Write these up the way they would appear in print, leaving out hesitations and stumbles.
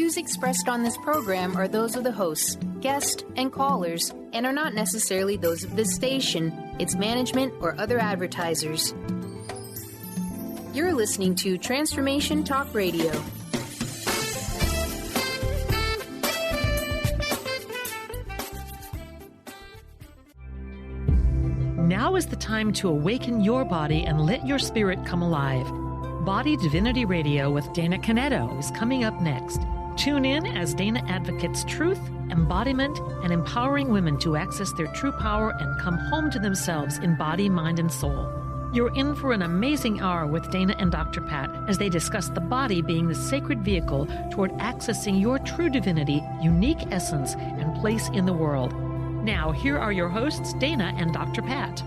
views expressed on this program are those of the hosts, guests, and callers, and are not necessarily those of this station, its management, or other advertisers. You're listening to Transformation Talk Radio. Now is the time to awaken your body and let your spirit come alive. Body Divinity Radio with Dana Canneto is coming up next. Tune in as Dana advocates truth, embodiment, and empowering women to access their true power and come home to themselves in body, mind, and soul. You're in for an amazing hour with Dana and Dr. Pat as they discuss the body being the sacred vehicle toward accessing your true divinity, unique essence, and place in the world. Now, here are your hosts, Dana and Dr. Pat.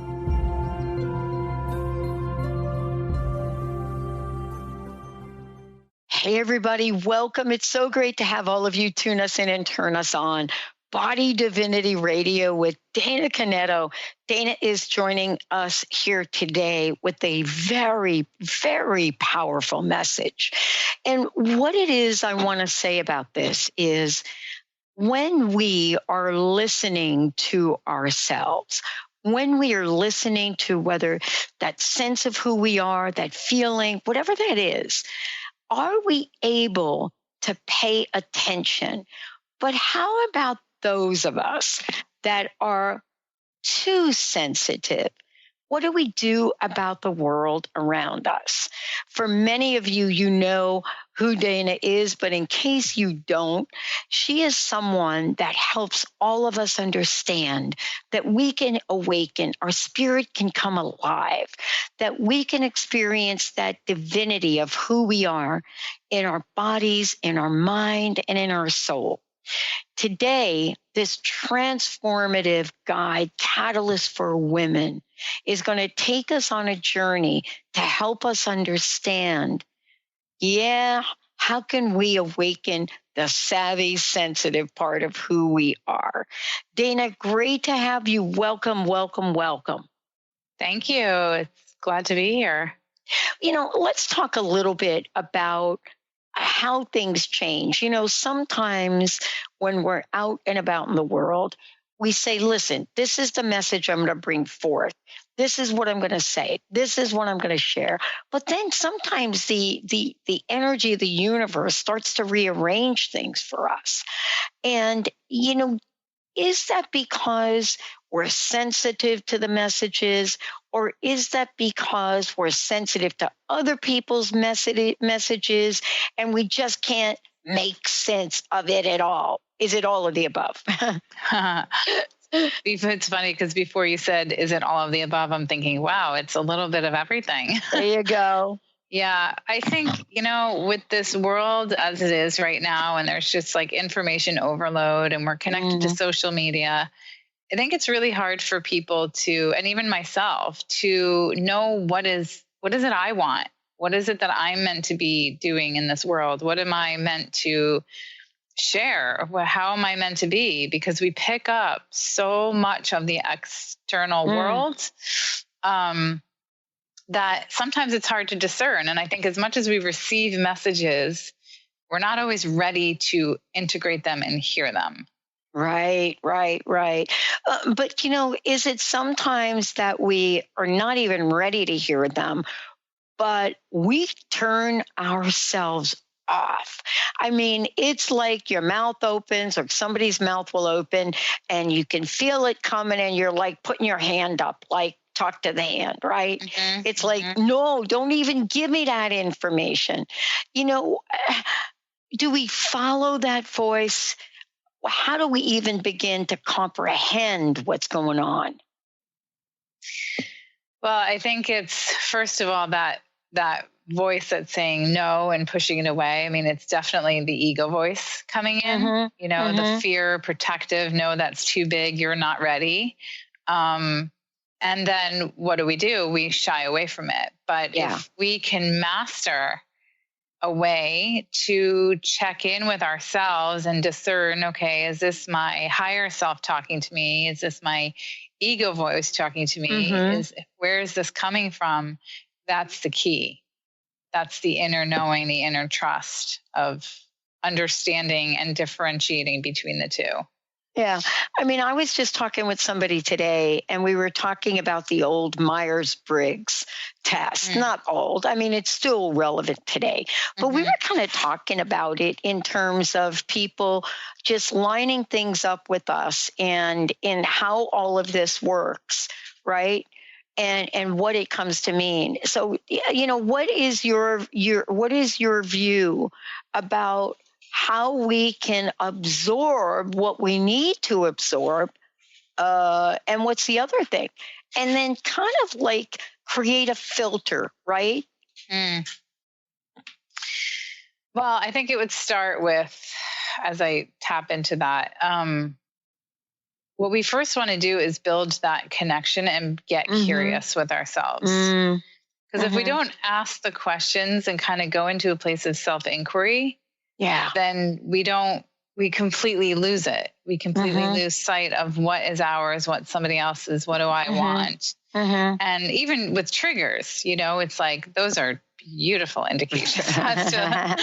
Hey, everybody. Welcome. It's so great to have all of you tune us in and turn us on. Body Divinity Radio with Dana Canneto. Dana is joining us here today with a very, very powerful message. And what it is I want to say about this is when we are listening to ourselves, when we are listening to whether that sense of who we are, that feeling, whatever that is, are we able to pay attention? But how about those of us that are too sensitive? What do we do about the world around us? For many of you, you know who Dana is, but in case you don't, she is someone that helps all of us understand that we can awaken, our spirit can come alive, that we can experience that divinity of who we are in our bodies, in our mind, and in our soul. Today, this transformative guide, Catalyst for Women, is going to take us on a journey to help us understand, how can we awaken the Saavy Sensitive part of who we are? Dana, great to have you. Welcome, welcome, welcome. Thank you. It's glad to be here. You know, let's talk a little bit about how things change. You know, sometimes when we're out and about in the world, we say, listen, this is the message I'm going to bring forth. This is what I'm going to say. This is what I'm going to share. But then sometimes the energy of the universe starts to rearrange things for us. And, you know, is that because we're sensitive to the messages, or is that because we're sensitive to other people's messages and we just can't make sense of it at all? Is it all of the above? It's funny because before you said, is it all of the above? I'm thinking, wow, it's a little bit of everything. There you go. Yeah, I think, you know, with this world as it is right now, and there's just like information overload and we're connected to social media, I think it's really hard for people to, and even myself, to know what is it I want? What is it that I'm meant to be doing in this world? What am I meant to share? How am I meant to be? Because we pick up so much of the external world that sometimes it's hard to discern. And I think as much as we receive messages, we're not always ready to integrate them and hear them. Right. But, you know, is it sometimes that we are not even ready to hear them, but we turn ourselves off? I mean, it's like your mouth opens or somebody's mouth will open and you can feel it coming and you're like putting your hand up, like talk to the hand, right? Mm-hmm. It's like, no, don't even give me that information. You know, do we follow that voice? How do we even begin to comprehend what's going on? Well, I think it's, first of all, that voice that's saying no and pushing it away. I mean, it's definitely the ego voice coming in, you know, the fear, protective, no, that's too big, you're not ready. And then what do? We shy away from it. But if we can master a way to check in with ourselves and discern, okay, is this my higher self talking to me? Is this my ego voice talking to me? Where is this coming from? That's the key. That's the inner knowing, the inner trust of understanding and differentiating between the two. Yeah. I mean, I was just talking with somebody today, and we were talking about the old Myers-Briggs test. Not old. I mean, it's still relevant today. But we were kind of talking about it in terms of people just lining things up with us and in how all of this works, right? And what it comes to mean. So, you know, what is your view about how we can absorb what we need to absorb, and what's the other thing? And then kind of like create a filter, right? Well, I think it would start with, as I tap into that, what we first want to do is build that connection and get curious with ourselves. Because if we don't ask the questions and kind of go into a place of self-inquiry, then we completely lose it. We completely lose sight of what is ours, what somebody else's, what do I want? And even with triggers, you know, it's like, those are beautiful indications as to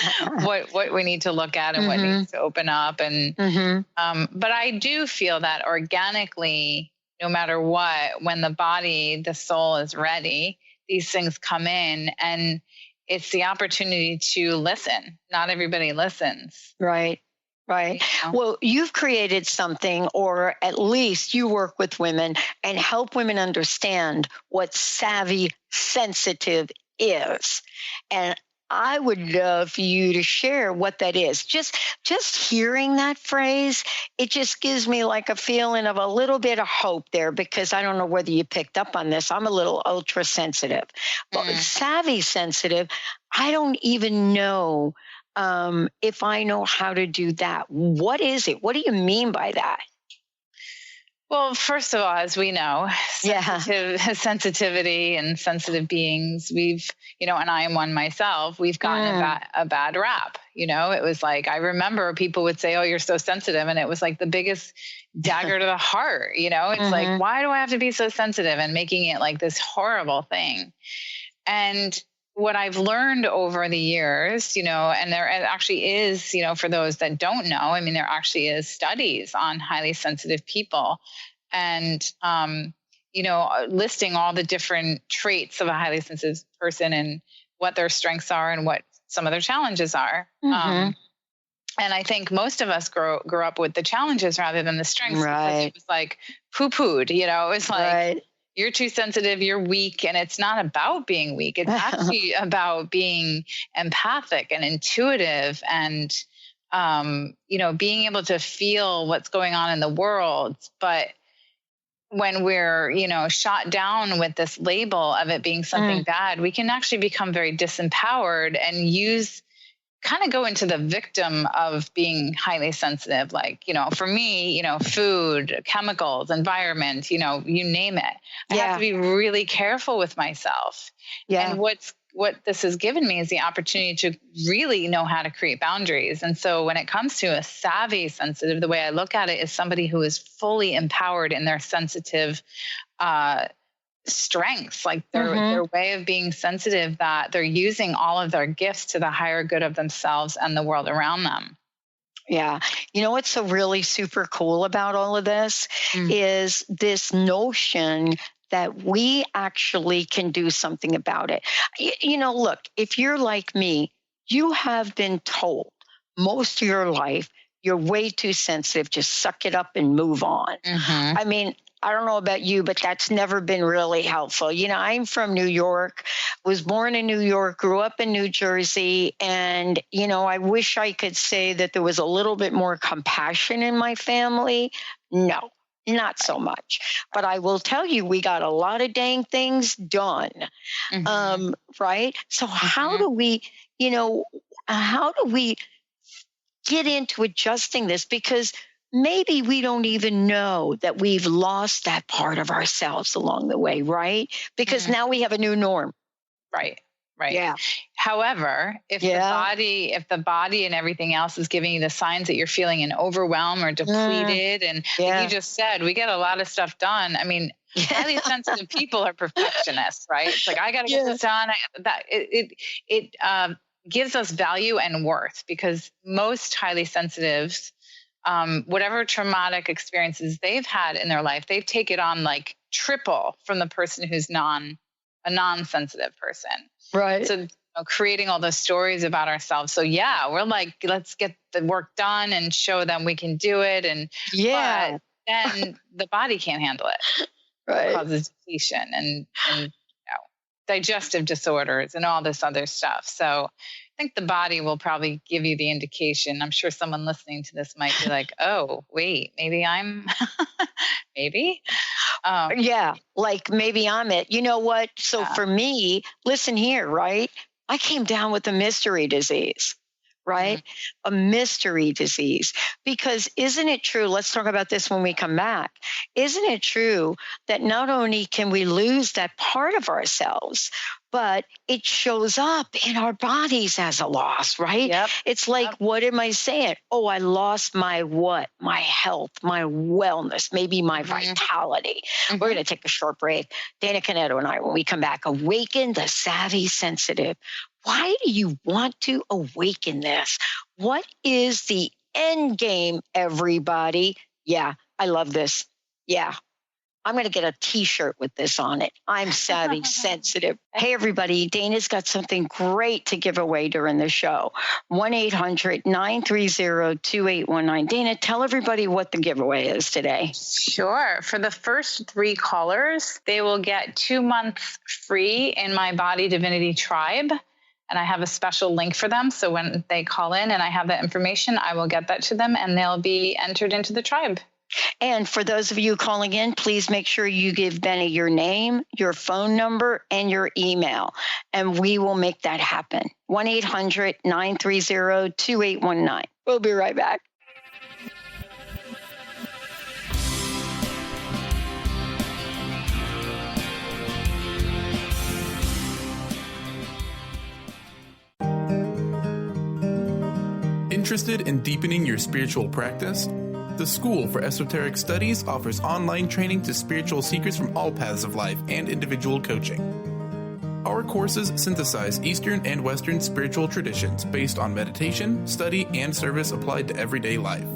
what we need to look at and what needs to open up. And, but I do feel that organically, no matter what, when the soul is ready, these things come in, and it's the opportunity to listen. Not everybody listens. Right. Right. Well, you've created something, or at least you work with women and help women understand what Saavy Sensitive is. And I would love for you to share what that is. Just hearing that phrase, it just gives me like a feeling of a little bit of hope there, because I don't know whether you picked up on this. I'm a little ultra sensitive, but Saavy Sensitive, I don't even know if I know how to do that. What is it? What do you mean by that? Well, first of all, as we know, sensitivity and sensitive beings, we've, you know, and I am one myself, we've gotten a bad rap. You know, it was like, I remember people would say, oh, you're so sensitive. And it was like the biggest dagger to the heart. You know, it's like, why do I have to be so sensitive, and making it like this horrible thing? And what I've learned over the years, you know, and there actually is, you know, for those that don't know, I mean, there actually is studies on highly sensitive people, and, you know, listing all the different traits of a highly sensitive person and what their strengths are and what some of their challenges are. And I think most of us grew up with the challenges rather than the strengths, because it was like poo-pooed, you know, it was like, you're too sensitive, you're weak. And it's not about being weak. It's actually about being empathic and intuitive and, you know, being able to feel what's going on in the world. But when we're, you know, shot down with this label of it being something bad, we can actually become very disempowered and kind of go into the victim of being highly sensitive. Like, you know, for me, you know, food, chemicals, environment, you know, you name it. I have to be really careful with myself. And what this has given me is the opportunity to really know how to create boundaries. And so when it comes to a Saavy Sensitive, the way I look at it is somebody who is fully empowered in their sensitive, strengths, like their way of being sensitive, that they're using all of their gifts to the higher good of themselves and the world around them. Yeah. You know, what's so really super cool about all of this is this notion that we actually can do something about it. You know, look, if you're like me, you have been told most of your life, you're way too sensitive, just suck it up and move on. I mean, I don't know about you, but that's never been really helpful. You know, I'm from New York, was born in New York, grew up in New Jersey. And, you know, I wish I could say that there was a little bit more compassion in my family. No, not so much. But I will tell you, we got a lot of dang things done. Right? So how do we, you know, how do we get into adjusting this? Because maybe we don't even know that we've lost that part of ourselves along the way, right? Because now we have a new norm. Right. Yeah. However, if the body and everything else is giving you the signs that you're feeling an overwhelm or depleted, and like you just said, we get a lot of stuff done. I mean, highly sensitive people are perfectionists, right? It's like, I got to get this done. gives us value and worth, because most highly sensitives, whatever traumatic experiences they've had in their life, they've taken on like triple from the person who's a non-sensitive person. Right. So creating all those stories about ourselves. So yeah, we're like, let's get the work done and show them we can do it. And but then the body can't handle it. Right. It causes depletion and digestive disorders and all this other stuff. So I think the body will probably give you the indication. I'm sure someone listening to this might be like, oh, wait, maybe I'm, maybe. Yeah, like maybe I'm it. You know what? So for me, listen here, right? I came down with a mystery disease, right? Mm-hmm. A mystery disease. Because isn't it true? Let's talk about this when we come back. Isn't it true that not only can we lose that part of ourselves, but it shows up in our bodies as a loss, right? Yep. It's like, what am I saying? Oh, I lost my what? My health, my wellness, maybe my vitality. Mm-hmm. We're going to take a short break. Dana Canneto and I, when we come back, Awaken the Saavy Sensitive. Why do you want to awaken this? What is the end game, everybody? Yeah, I love this. Yeah. I'm going to get a T-shirt with this on it. I'm Saavy Sensitive. Hey, everybody. Dana's got something great to give away during the show. 1-800-930-2819. Dana, tell everybody what the giveaway is today. Sure. For the first 3 callers, they will get 2 months free in my Body Divinity Tribe. And I have a special link for them. So when they call in and I have that information, I will get that to them and they'll be entered into the tribe. And for those of you calling in, please make sure you give Benny your name, your phone number, and your email, and we will make that happen. 1-800-930-2819. We'll be right back. Interested in deepening your spiritual practice? The School for Esoteric Studies offers online training to spiritual seekers from all paths of life and individual coaching. Our courses synthesize Eastern and Western spiritual traditions based on meditation, study, and service applied to everyday life.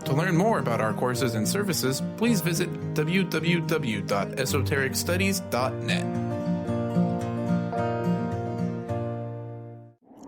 To learn more about our courses and services, please visit www.esotericstudies.net.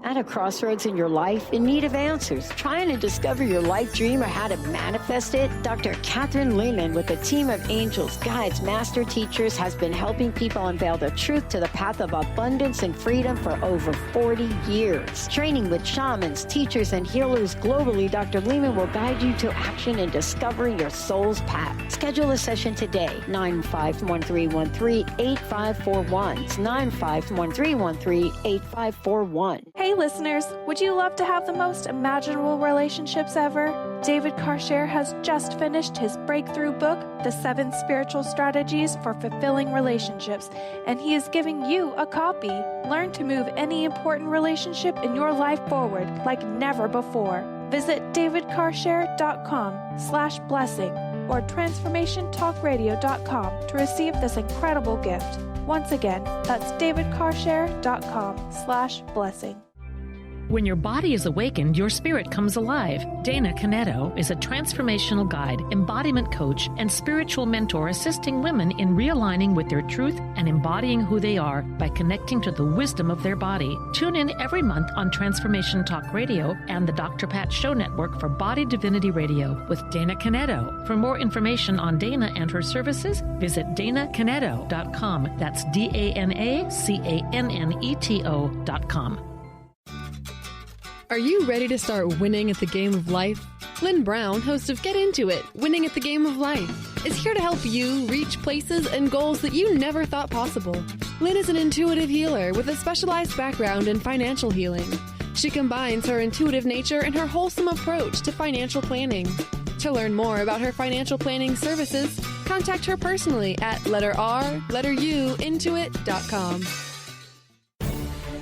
At a crossroads in your life, in need of answers, trying to discover your life dream or how to manifest it, Dr. Catherine Lehman with a team of angels, guides, master teachers has been helping people unveil the truth to the path of abundance and freedom for over 40 years. Training with shamans, teachers, and healers globally, Dr. Lehman will guide you to action in discovering your soul's path. Schedule a session today, 951-313-8541. It's 951-313-8541. Hey listeners, would you love to have the most imaginable relationships ever? David Karcher has just finished his breakthrough book, The 7 Spiritual Strategies for Fulfilling Relationships, and he is giving you a copy. Learn to move any important relationship in your life forward like never before. Visit davidkarcher.com/blessing or transformationtalkradio.com to receive this incredible gift. Once again, that's davidkarcher.com/blessing. When your body is awakened, your spirit comes alive. Dana Canneto is a transformational guide, embodiment coach, and spiritual mentor assisting women in realigning with their truth and embodying who they are by connecting to the wisdom of their body. Tune in every month on Transformation Talk Radio and the Dr. Pat Show Network for Body Divinity Radio with Dana Canneto. For more information on Dana and her services, visit danacanneto.com. That's DANACANNETO.com. Are you ready to start winning at the game of life? Lynn Brown, host of Get Into It, Winning at the Game of Life, is here to help you reach places and goals that you never thought possible. Lynn is an intuitive healer with a specialized background in financial healing. She combines her intuitive nature and her wholesome approach to financial planning. To learn more about her financial planning services, contact her personally at letter R, letter U, intuit.com.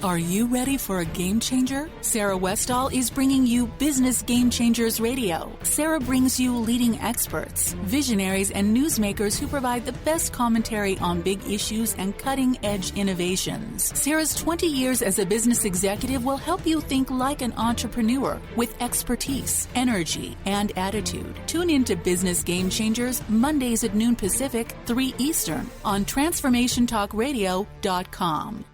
Are you ready for a game changer? Sarah Westall is bringing you Business Game Changers Radio. Sarah brings you leading experts, visionaries, and newsmakers who provide the best commentary on big issues and cutting-edge innovations. Sarah's 20 years as a business executive will help you think like an entrepreneur with expertise, energy, and attitude. Tune into Business Game Changers Mondays at noon Pacific, 3 Eastern on TransformationTalkRadio.com.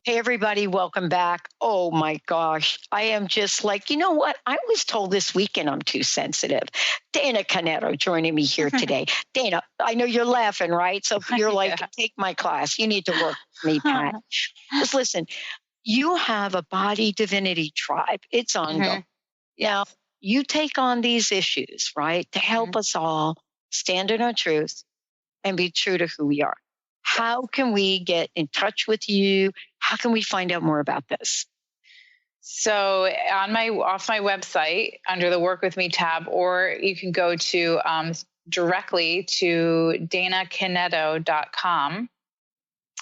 Hey, everybody, welcome back. Oh, my gosh. I am just like, you know what? I was told this weekend I'm too sensitive. Dana Canneto joining me here today. Dana, I know you're laughing, right? So you're like, take my class. You need to work with me, Pat. Just listen, you have a body divinity tribe. It's ongoing. Now, you take on these issues, right, to help us all stand in our truth and be true to who we are. How can we get in touch with you? How can we find out more about this? So off my website under the Work With Me tab, or you can go to directly to DanaCanneto.com.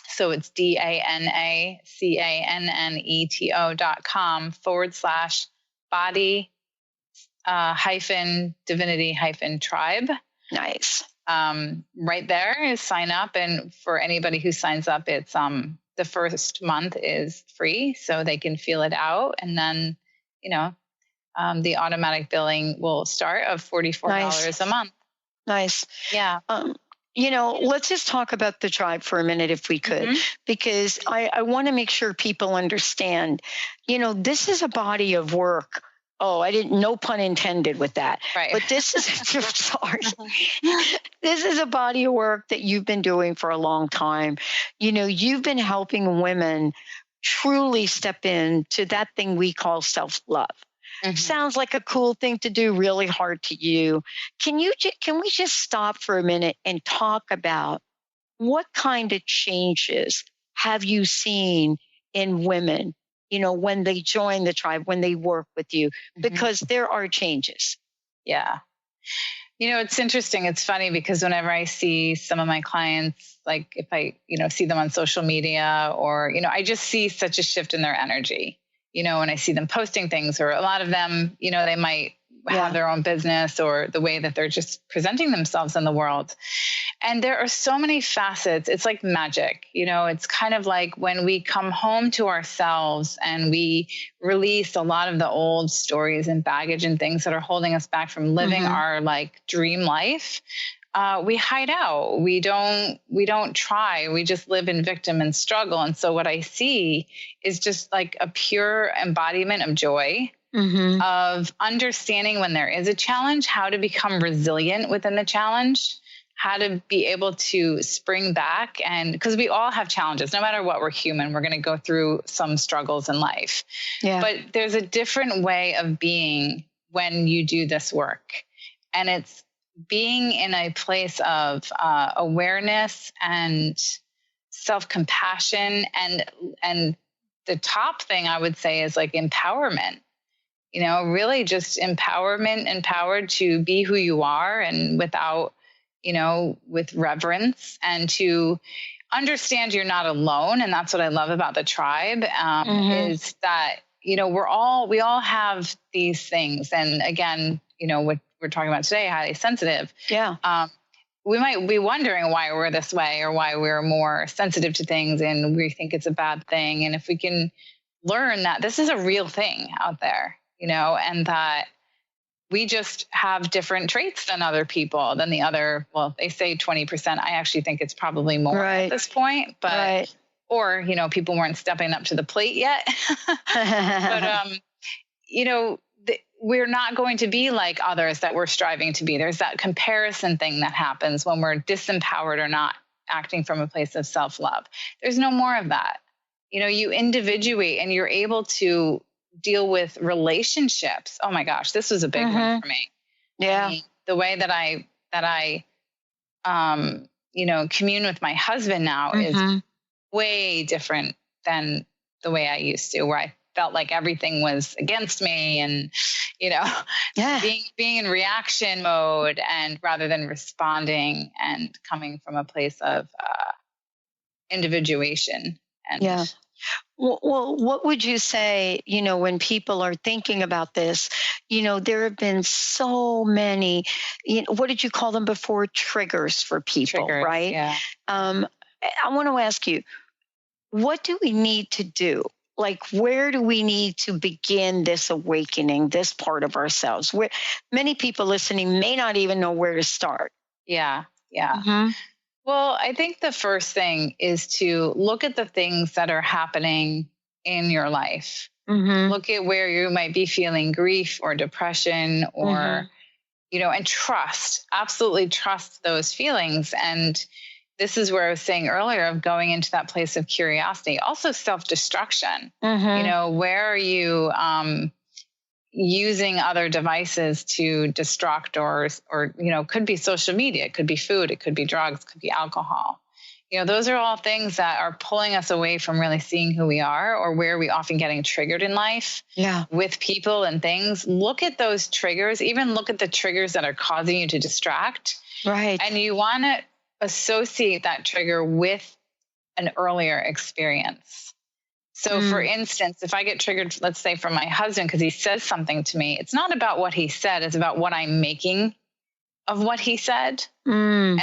So it's DanaCanneto.com /body-divinity-tribe. Nice. Right there is sign up. And for anybody who signs up, it's the first month is free, so they can feel it out. And then, the automatic billing will start of $44 a month. Nice. Yeah. Let's just talk about the tribe for a minute if we could, because I want to make sure people understand, this is a body of work. Oh, no pun intended with that. Right. But this is, sorry. This is a body of work that you've been doing for a long time. You've been helping women truly step into that thing we call self-love. Sounds like a cool thing to do, really hard to you. Can we just stop for a minute and talk about what kind of changes have you seen in women, when they join the tribe, when they work with you, because there are changes. Yeah. It's interesting. It's funny because whenever I see some of my clients, like if I, see them on social media or, I just see such a shift in their energy, when I see them posting things, or a lot of them, they might have their own business or the way that they're just presenting themselves in the world. And there are so many facets. It's like magic. It's kind of like when we come home to ourselves and we release a lot of the old stories and baggage and things that are holding us back from living our dream life. We hide out. We don't try. We just live in victim and struggle. And so what I see is just like a pure embodiment of joy. Of understanding when there is a challenge, how to become resilient within the challenge, how to be able to spring back. And because we all have challenges, no matter what, we're human, we're going to go through some struggles in life. Yeah. But there's a different way of being when you do this work. And it's being in a place of awareness and self-compassion. And the top thing I would say is like empowerment. Really just empowered to be who you are and without, with reverence, and to understand you're not alone. And that's what I love about the tribe, is that, we all have these things. And again, what we're talking about today, highly sensitive. Yeah. We might be wondering why we're this way or why we're more sensitive to things and we think it's a bad thing. And if we can learn that this is a real thing out there, and that we just have different traits than other people, than the other, well, they say 20%. I actually think it's probably more at this point, but, or, people weren't stepping up to the plate yet. But, we're not going to be like others that we're striving to be. There's that comparison thing that happens when we're disempowered or not acting from a place of self-love. There's no more of that. You individuate and you're able to deal with relationships. Oh my gosh, this was a big one for me. Yeah. I mean, the way that I commune with my husband now is way different than the way I used to, where I felt like everything was against me and, being in reaction mode, and rather than responding and coming from a place of individuation. And Well, what would you say, when people are thinking about this, there have been so many, what did you call them before? Triggers for people, right? Yeah. I want to ask you, what do we need to do? Like, where do we need to begin this awakening, this part of ourselves? Where many people listening may not even know where to start. Yeah. Well, I think the first thing is to look at the things that are happening in your life. Look at where you might be feeling grief or depression or, and absolutely trust those feelings. And this is where I was saying earlier of going into that place of curiosity, also self-destruction. Where are you using other devices to distract or, could be social media, it could be food, it could be drugs, it could be alcohol. Those are all things that are pulling us away from really seeing who we are, or where we often getting triggered in life with people and things. Look at those triggers, even look at the triggers that are causing you to distract. Right. And you want to associate that trigger with an earlier experience. So for instance, if I get triggered, let's say from my husband, because he says something to me, it's not about what he said, it's about what I'm making of what he said. And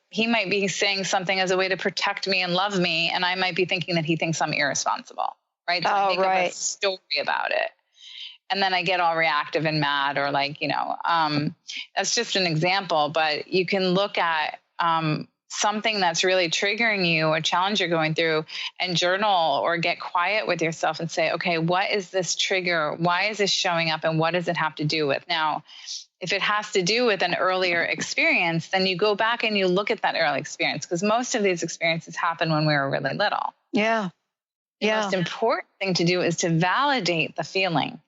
he might be saying something as a way to protect me and love me. And I might be thinking that he thinks I'm irresponsible, right? So I make up a story about it. And then I get all reactive and mad, or that's just an example, but you can look at, something that's really triggering you, a challenge you're going through, and journal or get quiet with yourself and say, okay, what is this trigger? Why is this showing up? And what does it have to do with? Now, if it has to do with an earlier experience, then you go back and you look at that early experience, because most of these experiences happen when we were really little. The most important thing to do is to validate the feeling.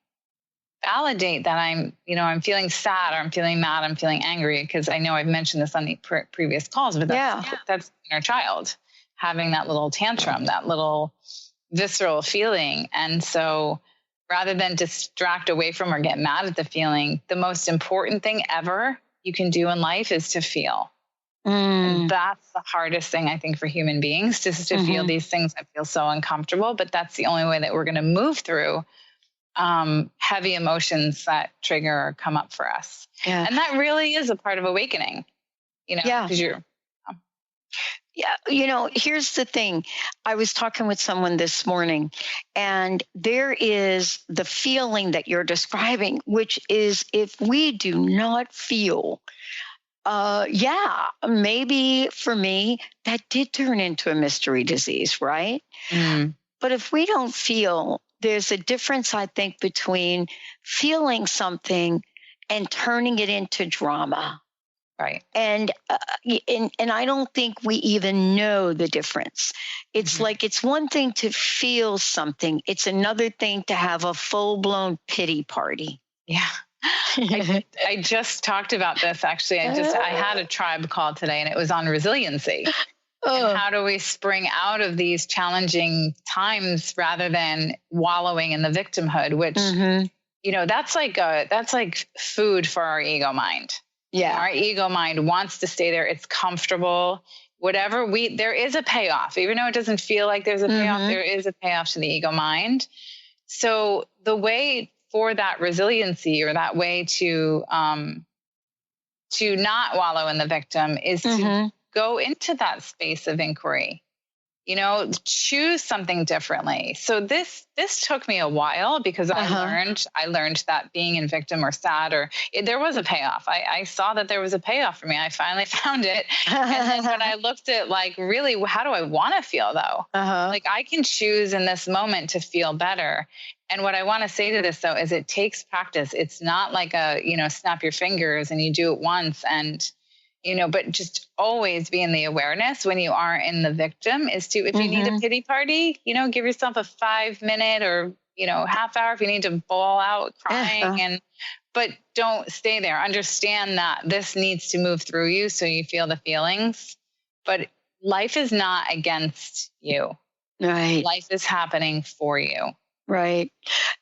Validate that I'm feeling sad, or I'm feeling mad, I'm feeling angry, because I know I've mentioned this on the previous calls, but that's inner child having that little tantrum, that little visceral feeling. And so rather than distract away from or get mad at the feeling, the most important thing ever you can do in life is to feel. And that's the hardest thing, I think, for human beings, just to feel these things that feel so uncomfortable. But that's the only way that we're going to move through heavy emotions that trigger or come up for us. And that really is a part of awakening, because you're. Here's the thing. I was talking with someone this morning, and there is the feeling that you're describing, which is, if we do not feel, maybe for me, that did turn into a mystery disease, right? But if we don't feel, there's a difference, I think, between feeling something and turning it into drama. Right. And I don't think we even know the difference. It's like, it's one thing to feel something. It's another thing to have a full-blown pity party. Yeah. I just talked about this, actually. I had a tribe call today, and it was on resiliency. And how do we spring out of these challenging times rather than wallowing in the victimhood, which, that's like food for our ego mind. Yeah. Our ego mind wants to stay there. It's comfortable. There is a payoff, even though it doesn't feel like there's a payoff, there is a payoff to the ego mind. So the way for that resiliency, or that way to not wallow in the victim, is to go into that space of inquiry, choose something differently. So this took me a while, because I learned that being in victim or sad, there was a payoff. I saw that there was a payoff for me. I finally found it. And then when I looked at, really, how do I want to feel though? I can choose in this moment to feel better. And what I want to say to this though, is it takes practice. It's not like snap your fingers and you do it once and, but just always be in the awareness when you are in the victim, is to, if you need a pity party, give yourself a 5-minute or, half hour if you need to bawl out crying, but don't stay there. Understand that this needs to move through you so you feel the feelings, but life is not against you. Right. Life is happening for you. Right.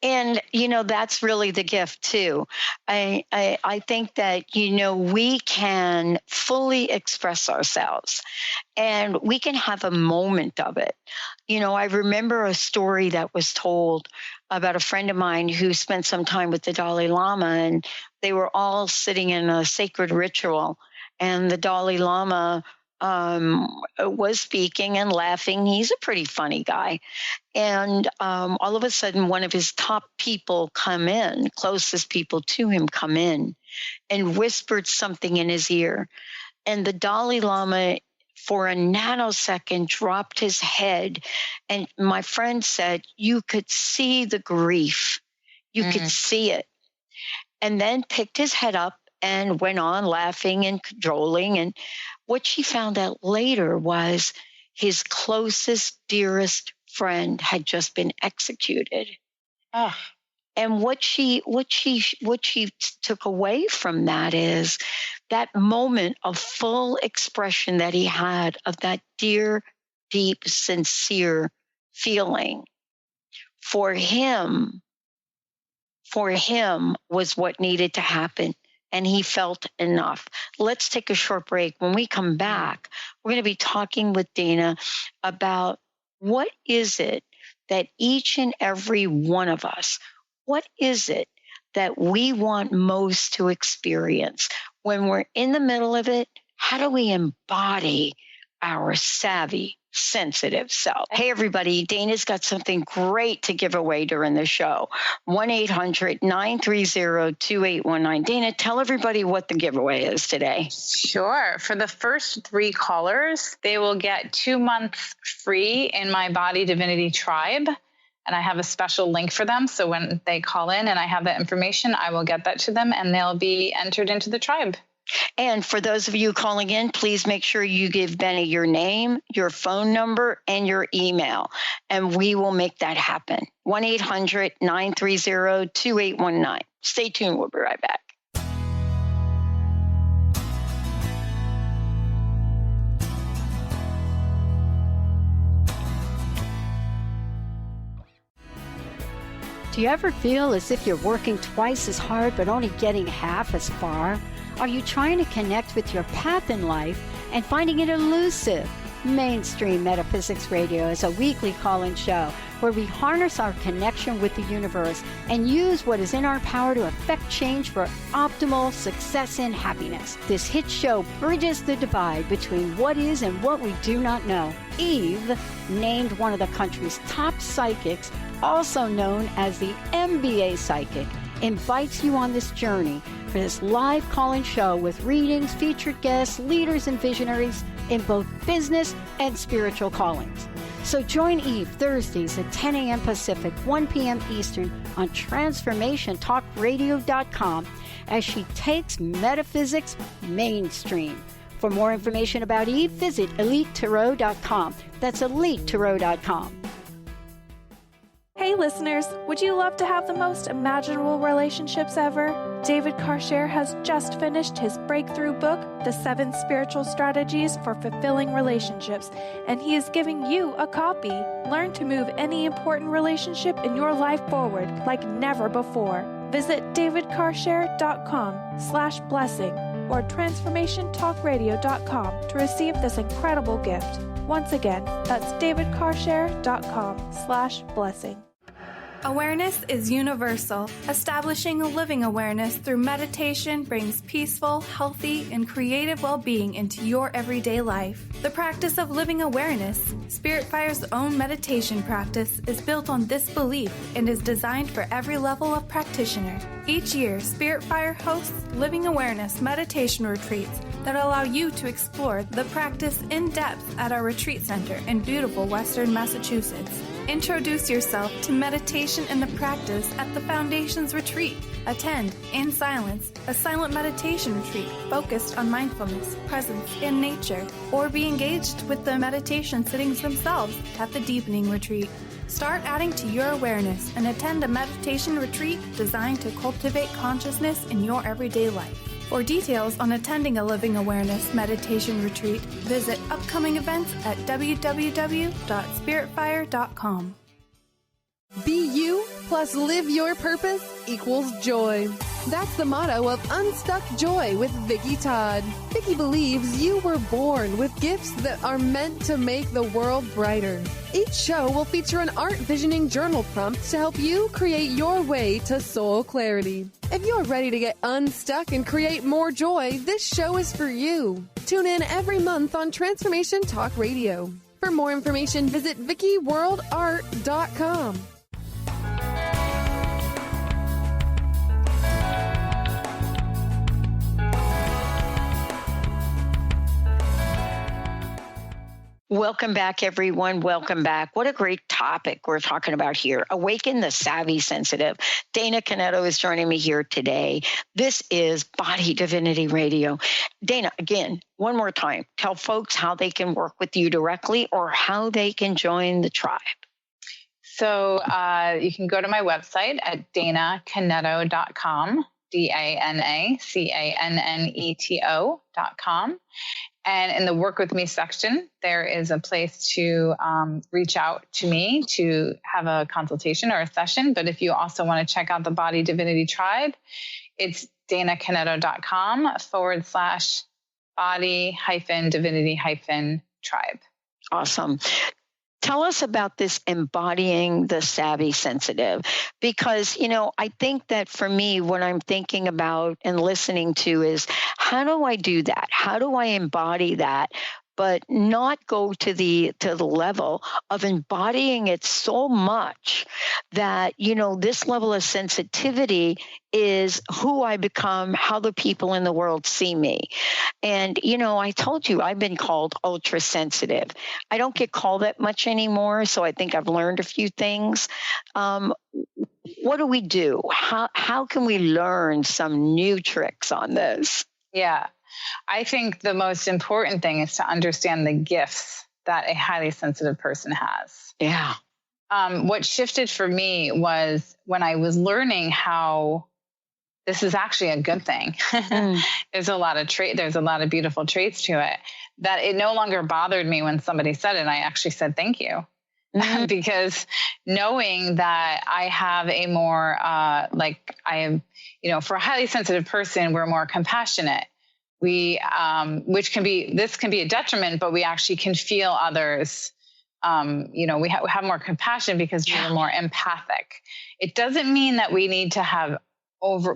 And, that's really the gift too. I think that, we can fully express ourselves and we can have a moment of it. I remember a story that was told about a friend of mine who spent some time with the Dalai Lama, and they were all sitting in a sacred ritual, and the Dalai Lama was speaking and laughing. He's a pretty funny guy. And all of a sudden, one of his top people closest people to him come in and whispered something in his ear. And the Dalai Lama, for a nanosecond, dropped his head. And my friend said, you could see the grief. You could see it. And then picked his head up and went on laughing and cajoling. And what she found out later was his closest, dearest friend had just been executed. And what she took away from that is that moment of full expression that he had of that dear, deep, sincere feeling. For him was what needed to happen. And he felt enough. Let's take a short break. When we come back, we're going to be talking with Dana about what is it that each and every one of us, what is it that we want most to experience? When we're in the middle of it, how do we embody our savvy, sensitive self? Hey, everybody, Dana's got something great to give away during the show. 1-800-930-2819. Dana, tell everybody what the giveaway is today. Sure. For the first 3 callers, they will get 2 months free in my Body Divinity Tribe. And I have a special link for them. So when they call in and I have that information, I will get that to them and they'll be entered into the tribe. And for those of you calling in, please make sure you give Benny your name, your phone number, and your email, and we will make that happen. 1-800-930-2819. Stay tuned. We'll be right back. Do you ever feel as if you're working twice as hard but only getting half as far? Are you trying to connect with your path in life and finding it elusive? Mainstream Metaphysics Radio is a weekly call-in show where we harness our connection with the universe and use what is in our power to affect change for optimal success and happiness. This hit show bridges the divide between what is and what we do not know. Eve, named one of the country's top psychics, also known as the MBA psychic, invites you on this journey for this live call-in show with readings, featured guests, leaders, and visionaries in both business and spiritual callings. So join Eve Thursdays at 10 a.m. Pacific, 1 p.m. Eastern on TransformationTalkRadio.com as she takes metaphysics mainstream. For more information about Eve, visit EliteTarot.com. That's EliteTarot.com. Hey listeners, would you love to have the most imaginable relationships ever? David Karcher has just finished his breakthrough book, The 7 Spiritual Strategies for Fulfilling Relationships, and he is giving you a copy. Learn to move any important relationship in your life forward like never before. Visit davidkarcher.com/blessing or transformationtalkradio.com to receive this incredible gift. Once again, that's davidkarcher.com/blessing. Awareness is universal. Establishing a living awareness through meditation brings peaceful, healthy, and creative well-being into your everyday life. The practice of living awareness, Spirit Fire's own meditation practice, is built on this belief and is designed for every level of practitioner. Each year, Spirit Fire hosts living awareness meditation retreats that allow you to explore the practice in depth at our retreat center in beautiful Western Massachusetts. Introduce yourself to meditation and the practice at the Foundation's retreat. Attend, in silence, a silent meditation retreat focused on mindfulness, presence, and nature, or be engaged with the meditation sittings themselves at the Deepening Retreat. Start adding to your awareness and attend a meditation retreat designed to cultivate consciousness in your everyday life. For details on attending a Living Awareness meditation retreat, visit upcoming events at www.spiritfire.com. Be you plus live your purpose equals joy. That's the motto of Unstuck Joy with Vicki Todd. Vicki believes you were born with gifts that are meant to make the world brighter. Each show will feature an art visioning journal prompt to help you create your way to soul clarity. If you're ready to get unstuck and create more joy, this show is for you. Tune in every month on Transformation Talk Radio. For more information, visit VickiWorldArt.com. Welcome back, everyone. Welcome back. What a great topic we're talking about here. Awaken the Saavy Sensitive. Dana Canneto is joining me here today. This is Body Divinity Radio. Dana, again, one more time, tell folks how they can work with you directly or how they can join the tribe. So you can go to my website at danacanneto.com, DANACANNETO.com. And in the Work With Me section, there is a place to reach out to me to have a consultation or a session. But if you also want to check out the Body Divinity Tribe, it's danacanneto.com/body-divinity-tribe. Awesome. Tell us about this embodying the Saavy Sensitive, because, I think that for me, what I'm thinking about and listening to is, how do I do that? How do I embody that, but not go to the level of embodying it so much that, this level of sensitivity is who I become, how the people in the world see me. And, I told you I've been called ultra sensitive. I don't get called that much anymore, so I think I've learned a few things. What do we do? How can we learn some new tricks on this? Yeah. I think the most important thing is to understand the gifts that a highly sensitive person has. Yeah. What shifted for me was when I was learning how this is actually a good thing. There's a lot of beautiful traits to it, that it no longer bothered me when somebody said it. And I actually said, thank you. Because knowing that I have a more, for a highly sensitive person, we're more compassionate. We, this can be a detriment, but we actually can feel others. We have more compassion because we're more empathic. It doesn't mean that we need to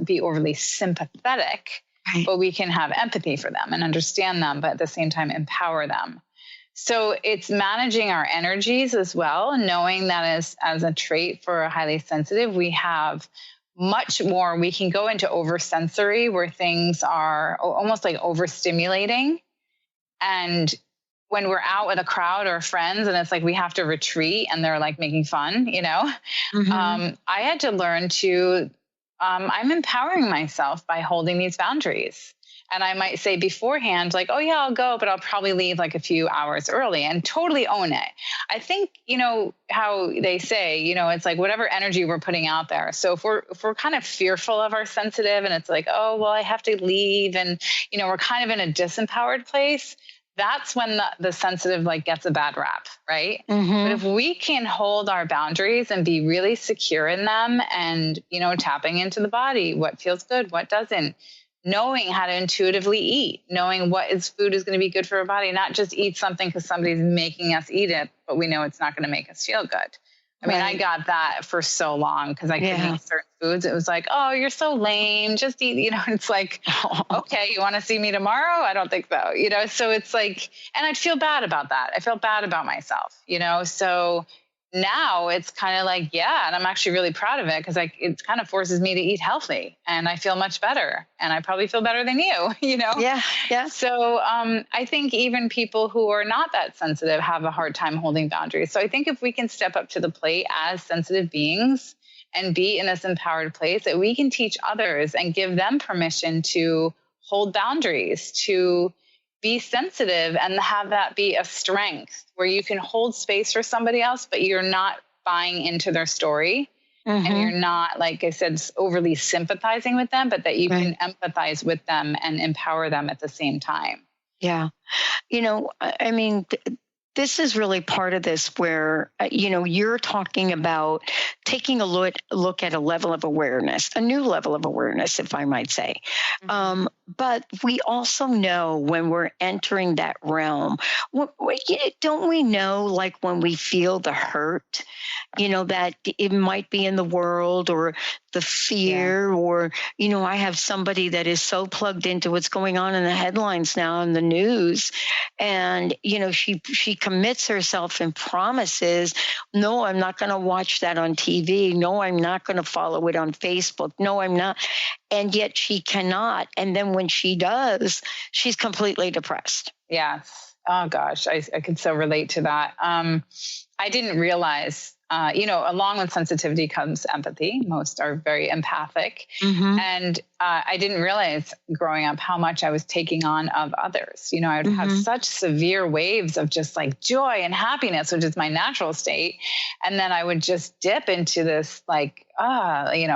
be overly sympathetic, right, but we can have empathy for them and understand them, but at the same time, empower them. So it's managing our energies as well, knowing that as a trait for a highly sensitive, we have much more. We can go into oversensory, where things are almost like overstimulating. And when we're out with a crowd or friends and it's like we have to retreat and they're like making fun, I had to learn to, I'm empowering myself by holding these boundaries. And I might say beforehand, like, oh yeah, I'll go, but I'll probably leave like a few hours early, and totally own it. I think, how they say, it's like whatever energy we're putting out there. So if we're kind of fearful of our sensitive and it's like, oh, well, I have to leave. And, we're kind of in a disempowered place. That's when the sensitive gets a bad rap, right? But if we can hold our boundaries and be really secure in them and, tapping into the body, what feels good, what doesn't, knowing how to intuitively eat, knowing food is going to be good for our body, not just eat something because somebody's making us eat it, but we know it's not going to make us feel good. I mean, I got that for so long because I couldn't eat certain foods. It was like, oh, you're so lame. Just eat, it's like, okay, you want to see me tomorrow? I don't think so, so it's like, and I'd feel bad about that. I felt bad about myself, so now it's kind of like, yeah, and I'm actually really proud of it because it kind of forces me to eat healthy and I feel much better and I probably feel better than you, Yeah. So I think even people who are not that sensitive have a hard time holding boundaries. So I think if we can step up to the plate as sensitive beings and be in this empowered place, that we can teach others and give them permission to hold boundaries, to be sensitive and have that be a strength where you can hold space for somebody else, but you're not buying into their story and you're not, like I said, overly sympathizing with them, but that you can empathize with them and empower them at the same time. Yeah. I mean, this is really part of this where, you're talking about taking a look at a level of awareness, a new level of awareness, if I might say. Mm-hmm. But we also know when we're entering that realm, don't we know, like when we feel the hurt, that it might be in the world, or the fear, or, I have somebody that is so plugged into what's going on in the headlines now in the news. And, she commits herself and promises, no, I'm not going to watch that on TV. No, I'm not going to follow it on Facebook. No, I'm not. And yet she cannot. And then when she does, she's completely depressed. Yes. Oh gosh, I could so relate to that. I didn't realize, along with sensitivity comes empathy. Most are very empathic. Mm-hmm. And I didn't realize growing up how much I was taking on of others. I would have such severe waves of just like joy and happiness, which is my natural state. And then I would just dip into this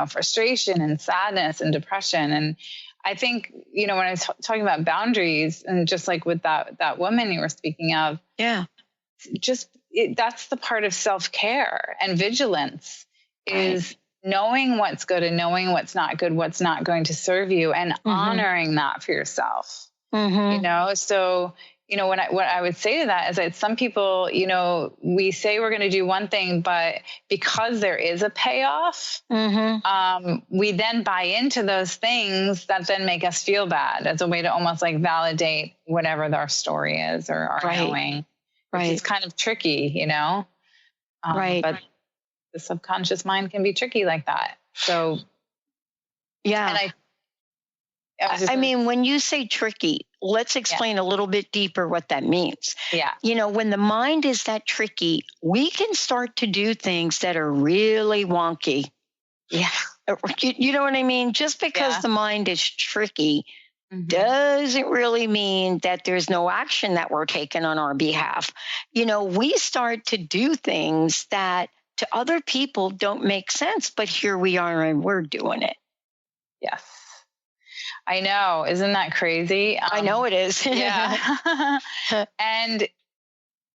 frustration and sadness and depression. And I think, when I was talking about boundaries, and just like with that woman you were speaking of, that's the part of self-care and vigilance, is knowing what's good and knowing what's not good, what's not going to serve you, and honoring that for yourself. So, what I would say to that is that some people, we say we're going to do one thing, but because there is a payoff, we then buy into those things that then make us feel bad, as a way to almost like validate whatever our story is, or our knowing. Which is kind of tricky, but the subconscious mind can be tricky like that. So, yeah. And when you say tricky, let's explain a little bit deeper what that means. Yeah. When the mind is that tricky, we can start to do things that are really wonky. Yeah. You know what I mean? Just because the mind is tricky doesn't really mean that there's no action that we're taking on our behalf. We start to do things that to other people don't make sense, but here we are and we're doing it. Yes. I know. Isn't that crazy? I know it is. Yeah. And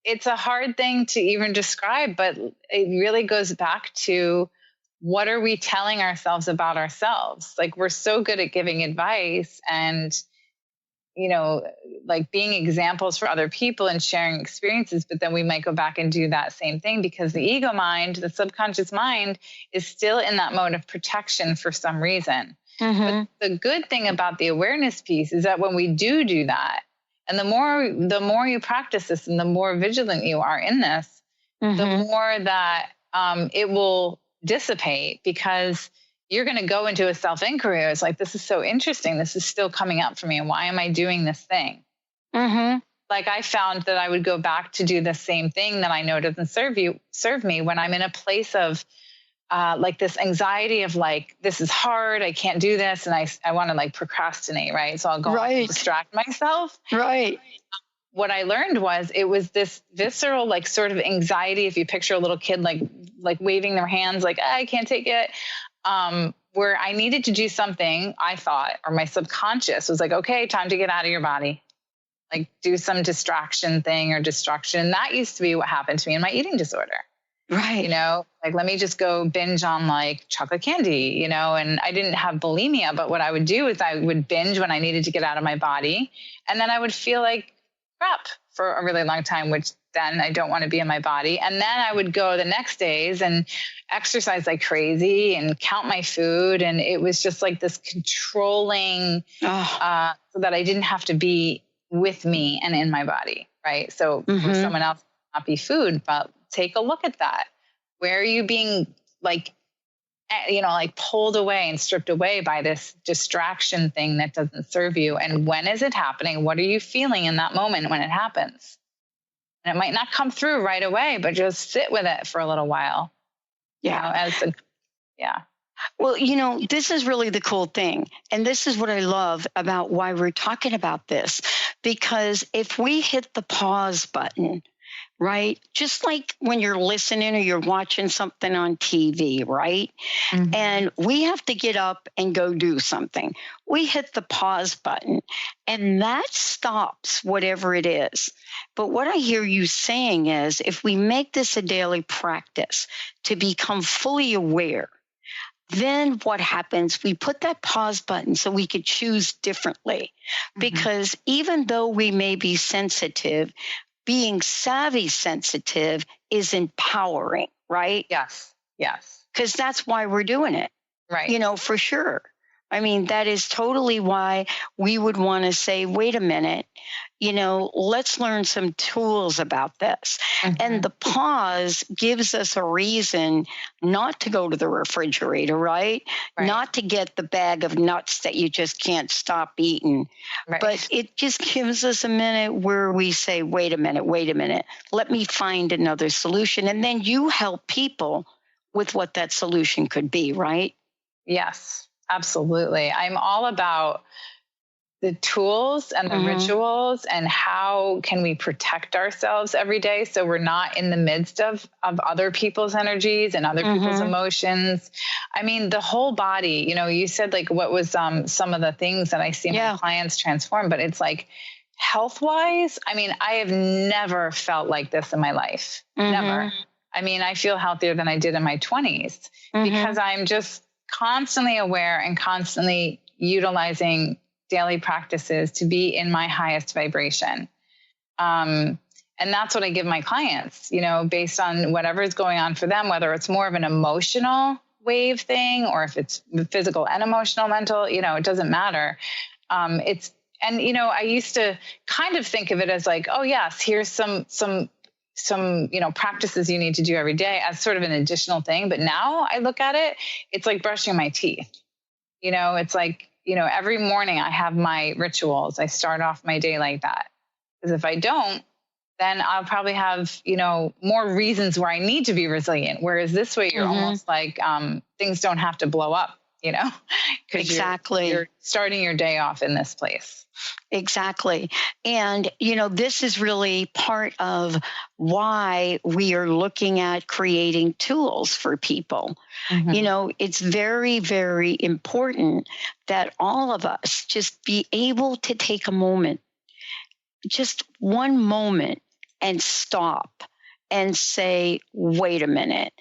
it's a hard thing to even describe, but it really goes back to, what are we telling ourselves about ourselves? Like, we're so good at giving advice and, like being examples for other people and sharing experiences, but then we might go back and do that same thing because the ego mind, the subconscious mind, is still in that mode of protection for some reason. But the good thing about the awareness piece is that when we do that, and the more you practice this and the more vigilant you are in this, the more that it will dissipate, because you're going to go into a self-inquiry. It's like, this is so interesting. This is still coming up for me. Why am I doing this thing? Like, I found that I would go back to do the same thing that I know doesn't serve me when I'm in a place of like this anxiety of like, this is hard. I can't do this. And I want to like procrastinate. Right. So I'll go and distract myself. Right. What I learned was it was this visceral, like sort of anxiety. If you picture a little kid, like waving their hands, like, I can't take it. Where I needed to do something, I thought, or my subconscious was like, okay, time to get out of your body. Like, do some distraction thing or destruction. That used to be what happened to me in my eating disorder. Right. Like, let me just go binge on like chocolate candy, and I didn't have bulimia, but what I would do is I would binge when I needed to get out of my body. And then I would feel like crap for a really long time, which then I don't want to be in my body. And then I would go the next days and exercise like crazy and count my food. And it was just like this controlling, so that I didn't have to be with me and in my body. Right. So for someone else, not be food, but take a look at that. Where are you being like pulled away and stripped away by this distraction thing that doesn't serve you? And when is it happening? What are you feeling in that moment when it happens? And it might not come through right away, but just sit with it for a little while. Yeah. Well, this is really the cool thing. And this is what I love about why we're talking about this. Because if we hit the pause button right? Just like when you're listening or you're watching something on TV, right? Mm-hmm. And we have to get up and go do something. We hit the pause button, and that stops whatever it is. But what I hear you saying is, if we make this a daily practice to become fully aware, then what happens? We put that pause button so we could choose differently. Mm-hmm. Because even though we may be sensitive, being savvy sensitive is empowering, right? Yes. Because that's why we're doing it. Right. You know, for sure. I mean, that is totally why we would want to say, wait a minute, you know, let's learn some tools about this. Mm-hmm. And the pause gives us a reason not to go to the refrigerator, right? Not to get the bag of nuts that you just can't stop eating. Right. But it just gives us a minute where we say, wait a minute, let me find another solution. And then you help people with what that solution could be, right? Yes. Absolutely. I'm all about the tools and the rituals and how can we protect ourselves every day so we're not in the midst of other people's energies and other people's emotions. I mean, the whole body, you know, you said like what was some of the things that I see my clients transform, but it's like health-wise, I mean, I have never felt like this in my life. Never. I mean, I feel healthier than I did in my 20s because I'm just constantly aware and constantly utilizing daily practices to be in my highest vibration. And that's what I give my clients, you know, based on whatever is going on for them, whether it's more of an emotional wave thing or if it's physical and emotional, mental, you know, it doesn't matter. And, you know, I used to kind of think of it as like, oh yes, here's some, you know, practices you need to do every day as sort of an additional thing. But now I look at it, it's like brushing my teeth. You know, it's like, you know, every morning I have my rituals. I start off my day like that. Because if I don't, then I'll probably have, you know, more reasons where I need to be resilient. Whereas this way you're almost like things don't have to blow up, you know, because you're starting your day off in this place. Exactly. And, you know, this is really part of why we are looking at creating tools for people. You know, it's very, very important that all of us just be able to take a moment, just one moment, and stop and say, wait a minute.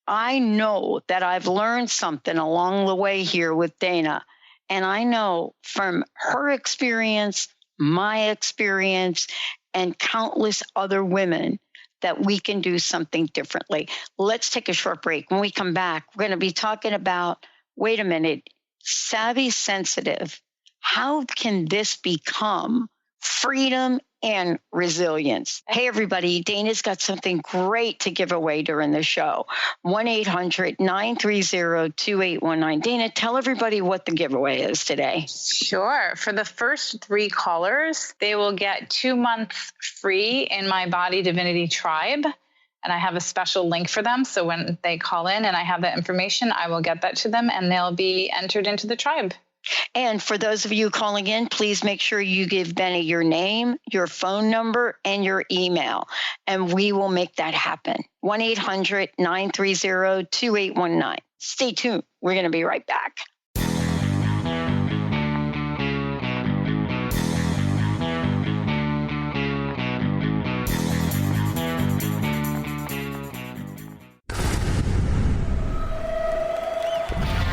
I know that I've learned something along the way here with Dana. And I know from her experience, my experience, and countless other women that we can do something differently. Let's take a short break. When we come back, we're going to be talking about, wait a minute, Saavy Sensitive. How can this become freedom and resilience? Hey, everybody, Dana's got something great to give away during the show. 1-800-930-2819. Dana, tell everybody what the giveaway is today. Sure. For the first 3 callers, they will get 2 months free in my Body Divinity Tribe. And I have a special link for them. So when they call in and I have that information, I will get that to them and they'll be entered into the tribe. And for those of you calling in, please make sure you give Benny your name, your phone number, and your email, and we will make that happen. 1-800-930-2819. Stay tuned. We're going to be right back.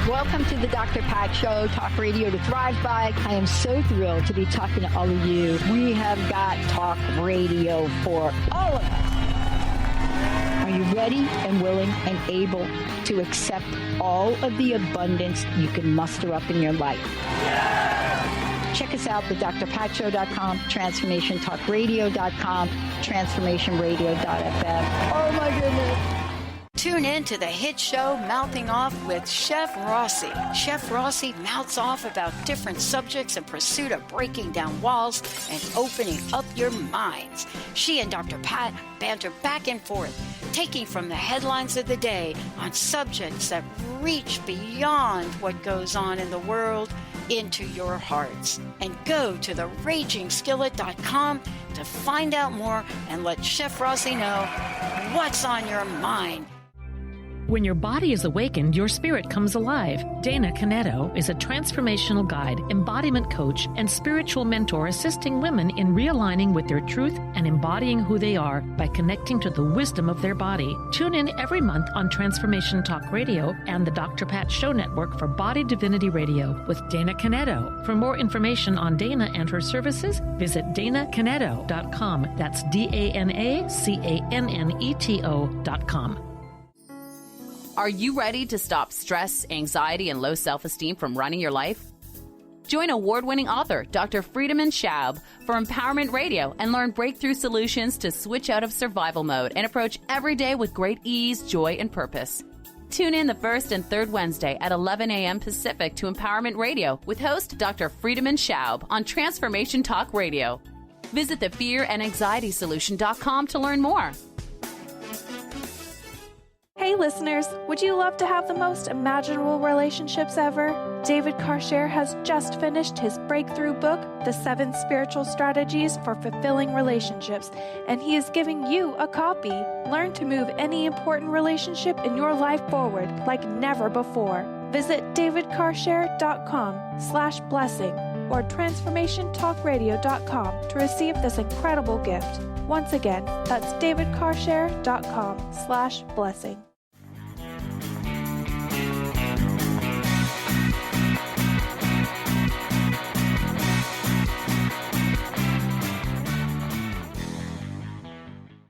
Welcome to the Dr. Pat Show, talk radio to thrive by. I am so thrilled to be talking to all of you. We have got talk radio for all of us. Are you ready and willing and able to accept all of the abundance you can muster up in your life? Check us out at drpatshow.com, transformationtalkradio.com, transformationradio.fm. Oh my goodness. Tune in to the hit show Mouthing Off with Chef Rossi. Chef Rossi mouths off about different subjects in pursuit of breaking down walls and opening up your minds. She and Dr. Pat banter back and forth, taking from the headlines of the day on subjects that reach beyond what goes on in the world into your hearts. And go to theragingskillet.com to find out more and let Chef Rossi know what's on your mind. When your body is awakened, your spirit comes alive. Dana Canneto is a transformational guide, embodiment coach, and spiritual mentor assisting women in realigning with their truth and embodying who they are by connecting to the wisdom of their body. Tune in every month on Transformation Talk Radio and the Dr. Pat Show Network for Body Divinity Radio with Dana Canneto. For more information on Dana and her services, visit DanaCanneto.com. That's DanaCanneto.com. Are you ready to stop stress, anxiety, and low self-esteem from running your life? Join award-winning author Dr. Friedemann Schaub for Empowerment Radio and learn breakthrough solutions to switch out of survival mode and approach every day with great ease, joy, and purpose. Tune in the first and third Wednesday at 11 a.m. Pacific to Empowerment Radio with host Dr. Friedemann Schaub on Transformation Talk Radio. Visit thefearandanxietysolution.com to learn more. Hey listeners, would you love to have the most imaginable relationships ever? David Karcher has just finished his breakthrough book, The 7 Spiritual Strategies for Fulfilling Relationships, and he is giving you a copy. Learn to move any important relationship in your life forward like never before. Visit davidkarcher.com/blessing or transformationtalkradio.com to receive this incredible gift. Once again, that's davidkarcher.com/blessing.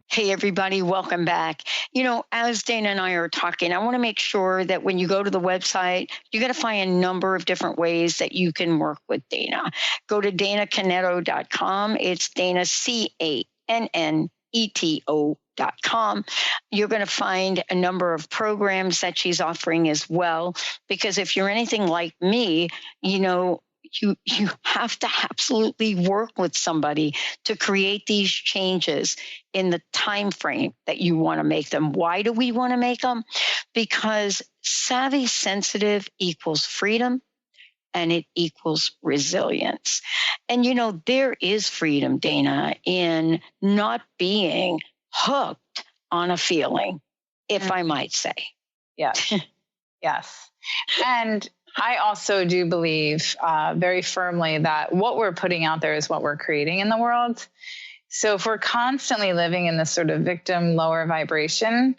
Hey, everybody, welcome back. You know, as Dana and I are talking, I want to make sure that when you go to the website, you're going to find a number of different ways that you can work with Dana. Go to DanaCanneto.com. It's Dana, CANNETO.com. You're going to find a number of programs that she's offering as well, because if you're anything like me, you know, you have to absolutely work with somebody to create these changes in the time frame that you want to make them. Why do we want to make them? Because Saavy Sensitive equals freedom and it equals resilience. And, you know, there is freedom, Dana, in not being hooked on a feeling, if I might say. Yes. Yes. And I also do believe very firmly that what we're putting out there is what we're creating in the world. So if we're constantly living in this sort of victim, lower vibration,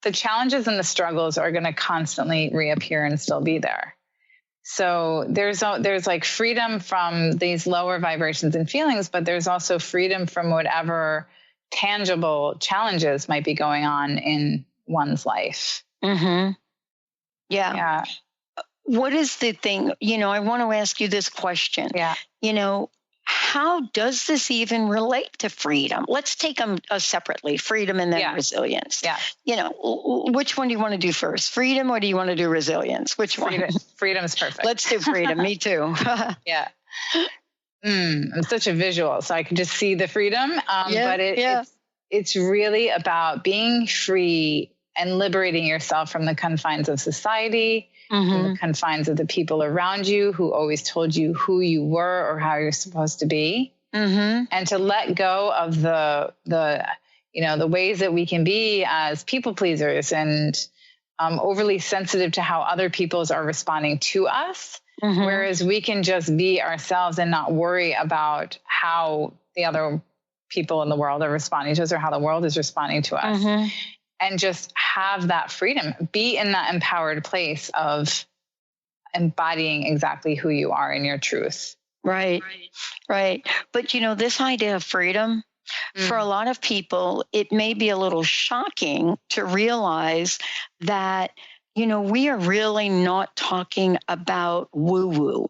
the challenges and the struggles are going to constantly reappear and still be there. So there's like freedom from these lower vibrations and feelings, but there's also freedom from whatever tangible challenges might be going on in one's life. Mm-hmm. Yeah. What is the thing, you know, I want to ask you this question. Yeah. You know, how does this even relate to freedom? Let's take them separately, freedom and then resilience. Yeah. You know, which one do you want to do first? Freedom or do you want to do resilience? Which one? Freedom is perfect. Let's do freedom. Me too. Yeah. I'm such a visual, so I can just see the freedom. But it's really about being free and liberating yourself from the confines of society, from the confines of the people around you who always told you who you were or how you're supposed to be, and to let go of the ways that we can be as people pleasers and overly sensitive to how other peoples are responding to us, whereas we can just be ourselves and not worry about how the other people in the world are responding to us or how the world is responding to us. And just have that freedom, be in that empowered place of embodying exactly who you are in your truth. Right. But, you know, this idea of freedom, for a lot of people, it may be a little shocking to realize that, you know, we are really not talking about woo-woo.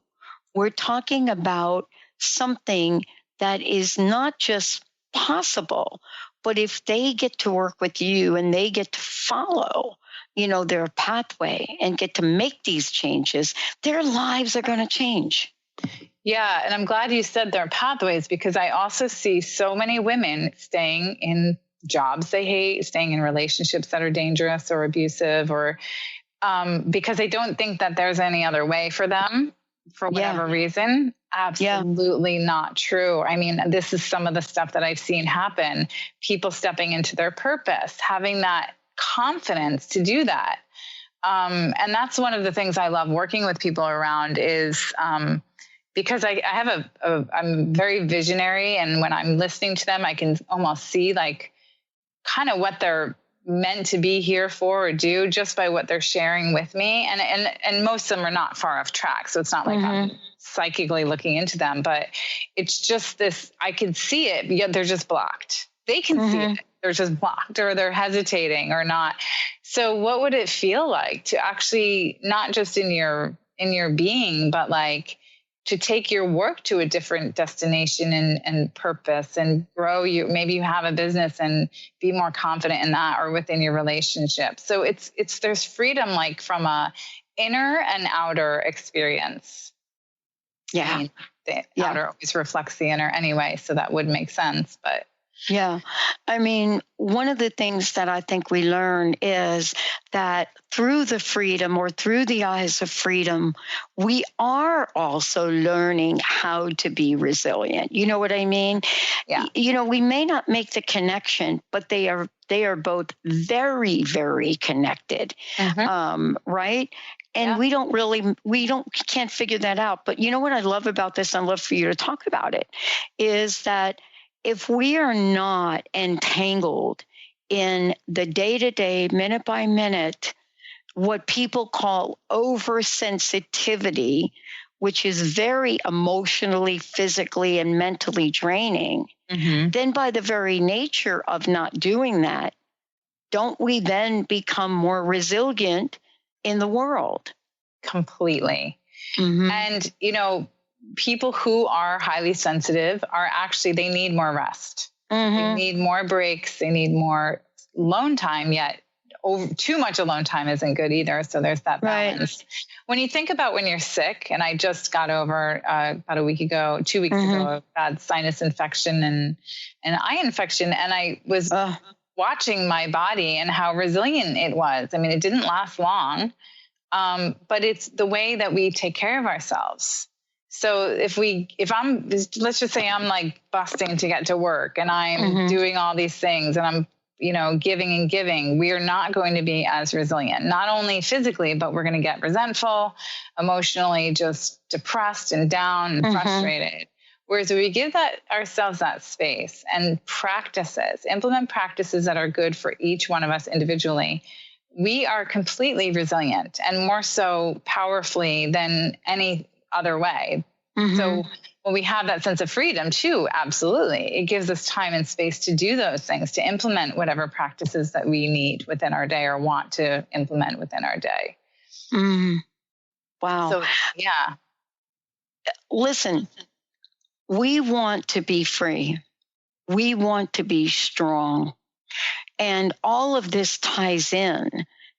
We're talking about something that is not just possible, but if they get to work with you and they get to follow, you know, their pathway and get to make these changes, their lives are going to change. Yeah. And I'm glad you said their pathways, because I also see so many women staying in jobs they hate, staying in relationships that are dangerous or abusive, or because they don't think that there's any other way for them. for whatever reason. Absolutely not true. I mean, this is some of the stuff that I've seen happen. People stepping into their purpose, having that confidence to do that. And that's one of the things I love working with people around is, because I have I'm very visionary, and when I'm listening to them, I can almost see like kind of what they're meant to be here for or do just by what they're sharing with me. And most of them are not far off track. So it's not like I'm psychically looking into them, but it's just this, I can see it, yet they're just blocked. They can see it. They're just blocked, or they're hesitating or not. So what would it feel like to actually, not just in your being, but like to take your work to a different destination and purpose and grow maybe you have a business and be more confident in that, or within your relationship. So there's freedom, like from a inner and outer experience. Yeah. I mean, the outer always reflects the inner anyway, so that would make sense, but. Yeah. I mean, one of the things that I think we learn is that through the freedom, or through the eyes of freedom, we are also learning how to be resilient. You know what I mean? Yeah. You know, we may not make the connection, but they are both very, very connected. Right? And we can't figure that out. But you know what I love about this? I'd love for you to talk about it, is that if we are not entangled in the day-to-day, minute by minute, what people call oversensitivity, which is very emotionally, physically, and mentally draining, then by the very nature of not doing that, don't we then become more resilient in the world? Completely. And, you know, people who are highly sensitive are actually, they need more rest. They need more breaks. They need more alone time, yet too much alone time isn't good either. So there's that balance. Right. When you think about when you're sick, and I just got over about 2 weeks ago, bad sinus infection and eye infection. And I was watching my body and how resilient it was. I mean, it didn't last long, but it's the way that we take care of ourselves. So let's just say I'm like busting to get to work, and I'm doing all these things, and I'm, you know, giving and giving, we are not going to be as resilient, not only physically, but we're going to get resentful, emotionally just depressed and down and frustrated. Whereas if we give ourselves that space and implement practices that are good for each one of us individually, we are completely resilient, and more so powerfully than any other way. So when we have that sense of freedom too, absolutely, it gives us time and space to do those things, to implement whatever practices that we need within our day or want to implement within our day. Wow. So, yeah. Listen, we want to be free. We want to be strong. And all of this ties in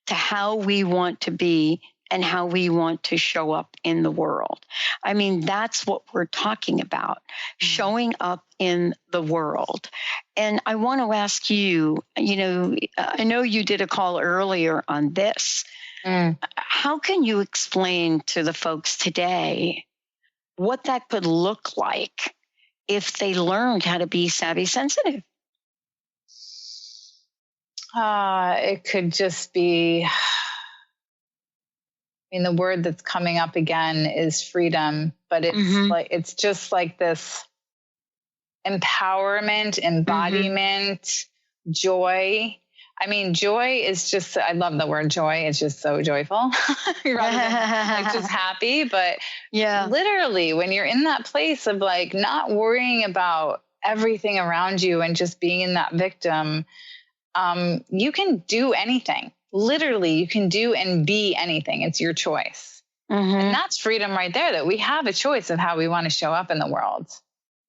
to how we want to be and how we want to show up in the world. I mean, that's what we're talking about, showing up in the world. And I want to ask you, you know, I know you did a call earlier on this. How can you explain to the folks today what that could look like if they learned how to be savvy sensitive? It could just be, I mean, the word that's coming up again is freedom, but it's just like this empowerment, embodiment, joy. I mean, joy is just, I love the word joy. It's just so joyful rather than like just happy. But literally when you're in that place of like not worrying about everything around you and just being in that victim, you can do anything. Literally, you can do and be anything. It's your choice. And that's freedom right there, that we have a choice of how we want to show up in the world.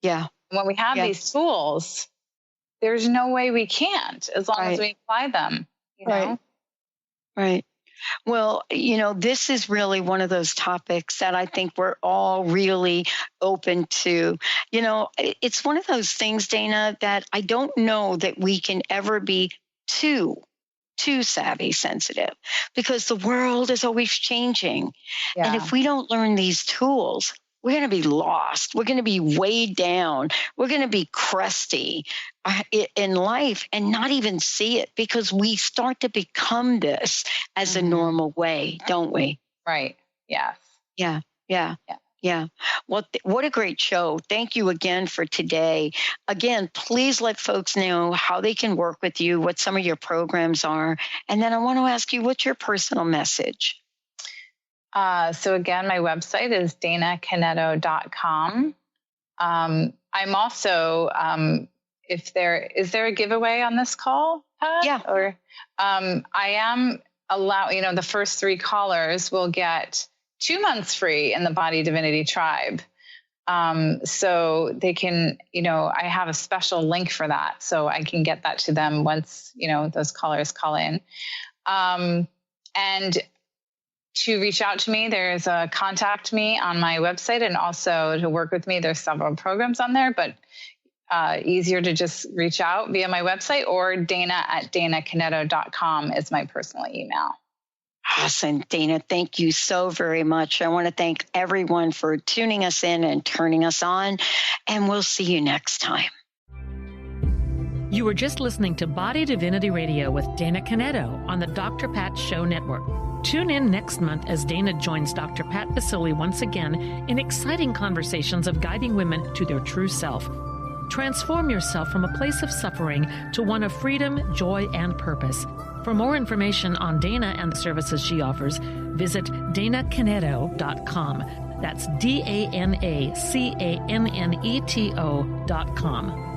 Yeah. And when we have these tools, there's no way we can't, as long as we apply them. You know? Right. Well, you know, this is really one of those topics that I think we're all really open to. You know, it's one of those things, Dana, that I don't know that we can ever be too to Saavy Sensitive, because the world is always changing. Yeah. And if we don't learn these tools, we're going to be lost. We're going to be weighed down. We're going to be crusty in life and not even see it, because we start to become this as a normal way, don't we? Right. Yes. Yeah. Well, what a great show. Thank you again for today. Again, please let folks know how they can work with you, what some of your programs are. And then I want to ask you, what's your personal message? So again, my website is danacannetto.com. I'm also, is there a giveaway on this call, Pat? Yeah. Or I am the first 3 callers will get 2 months free in the Body Divinity Tribe. So they can, I have a special link for that, so I can get that to them once, those callers call in. And to reach out to me, there's a contact me on my website, and also to work with me, there's several programs on there, but easier to just reach out via my website, or dana@danacannetto.com is my personal email. Awesome. Dana, thank you so very much. I want to thank everyone for tuning us in and turning us on, and we'll see you next time. You were just listening to Body Divinity Radio with Dana Canneto on the Dr. Pat Show Network. Tune in next month as Dana joins Dr. Pat Basile once again in exciting conversations of guiding women to their true self. Transform yourself from a place of suffering to one of freedom, joy, and purpose. For more information on Dana and the services she offers, visit danacannetto.com. That's DANACANNETO.com.